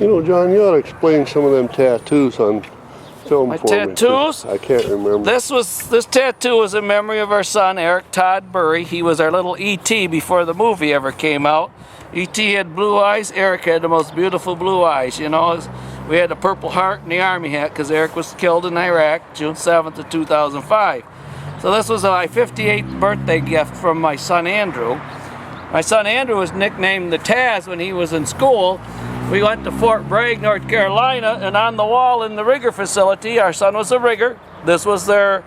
You know, John, you ought to explain some of them tattoos on film My for tattoos? me. I can't remember. This tattoo was in memory of our son, Eric Todd BURRI. He was our little E.T. before the movie ever came out. E.T. had blue eyes. Eric had the most beautiful blue eyes. You know, we had a Purple Heart in the Army hat because Eric was killed in Iraq, June 7th of 2005. So this was my 58th birthday gift from my son Andrew. My son Andrew was nicknamed the Taz when he was in school. We went to Fort Bragg, North Carolina, and on the wall in the rigger facility, our son was a rigger. This was they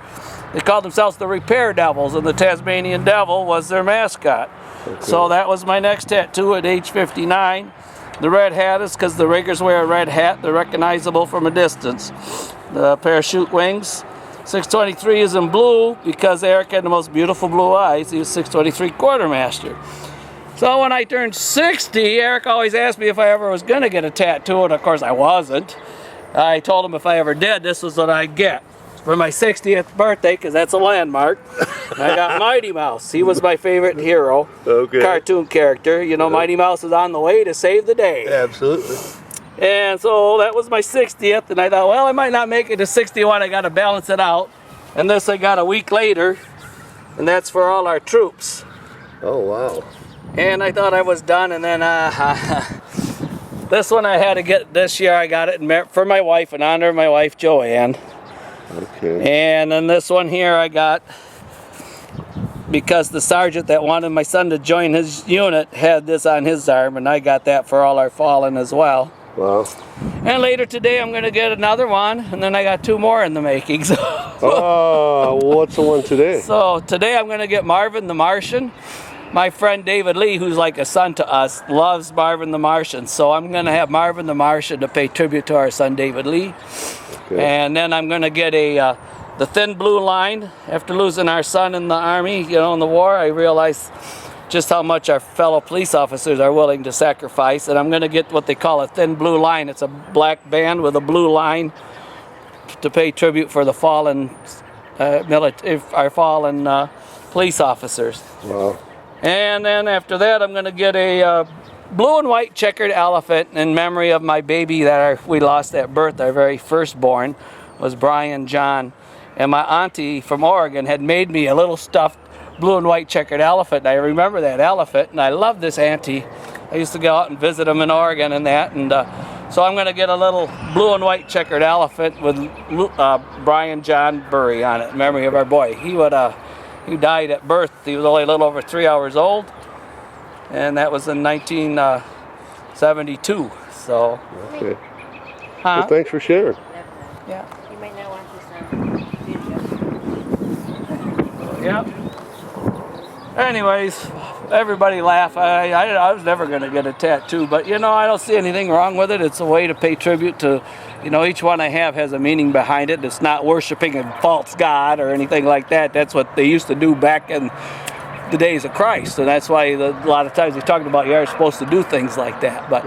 called themselves the Repair Devils, and the Tasmanian Devil was their mascot. Okay. So that was my next tattoo at age 59. The red hat is because the riggers wear a red hat. They're recognizable from a distance. The parachute wings. 623 is in blue because Eric had the most beautiful blue eyes. He was 623 quartermaster. So when I turned 60, Eric always asked me if I ever was going to get a tattoo, and of course I wasn't. I told him if I ever did, this was what I'd get. For my 60th birthday, because that's a landmark, I got Mighty Mouse. He was my favorite hero, cartoon character. You know, Mighty Mouse is on the way to save the day. Absolutely. And so that was my 60th, and I thought, well, I might not make it to 61. I got to balance it out. And this I got a week later, and that's for all our troops. Oh, wow. And I thought I was done, and then this one I had to get this year. I got it for my wife, in honor of my wife Joanne. Okay. And then this one here I got because the sergeant that wanted my son to join his unit had this on his arm, and I got that for all our fallen as well. Wow. And later today I'm going to get another one, and then I got two more in the making. So. Oh, what's the one today? So today I'm going to get Marvin the Martian. My friend David Lee, who's like a son to us, loves Marvin the Martian. So I'm going to have Marvin the Martian to pay tribute to our son David Lee. Okay. And then I'm going to get the thin blue line. After losing our son in the Army, you know, in the war, I realized just how much our fellow police officers are willing to sacrifice. And I'm going to get what they call a thin blue line. It's a black band with a blue line to pay tribute for the fallen our fallen police officers. Wow. And then after that, I'm going to get a blue and white checkered elephant in memory of my baby that we lost at birth. Our very firstborn was Brian John. And my auntie from Oregon had made me a little stuffed blue and white checkered elephant. And I remember that elephant, and I love this auntie. I used to go out and visit them in Oregon and that. And so I'm going to get a little blue and white checkered elephant with Brian John BURRI on it in memory of our boy. He died at birth. He was only a little over 3 hours old, and that was in 1972. So, okay. Well, thanks for sharing. Yeah. You might not want this Yeah. Anyways, everybody laugh. I was never going to get a tattoo, but you know, I don't see anything wrong with it. It's a way to pay tribute to, you know, each one I have has a meaning behind it. It's not worshiping a false god or anything like that. That's what they used to do back in the days of Christ, and that's why a lot of times they're talking about you are supposed to do things like that. But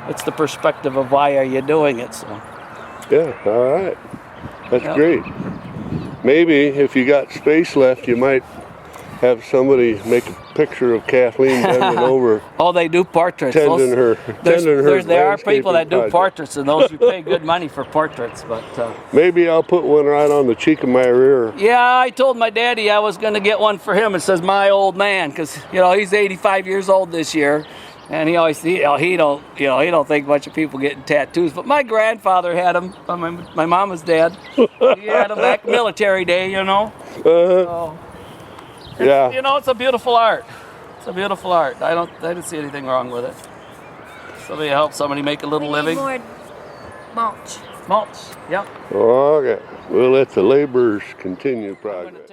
it's the perspective of why are you doing it. So. Yeah. All right. That's great. Maybe if you got space left, you might have somebody make a picture of Kathleen bending over. Oh, they do portraits. There are people that do portraits, and those you pay good money for portraits. But maybe I'll put one right on the cheek of my rear. Yeah, I told my daddy I was going to get one for him. It says "My Old Man" because you know he's 85 years old this year, and he always he don't think much of people getting tattoos. But my grandfather had them. My mama's dad. He had them back military day, you know. So, yeah. You know, it's a beautiful art. It's a beautiful art. I didn't see anything wrong with it. Somebody help somebody make a little living. More mulch. Mulch. Yep. Okay. We'll let the laborers continue progress.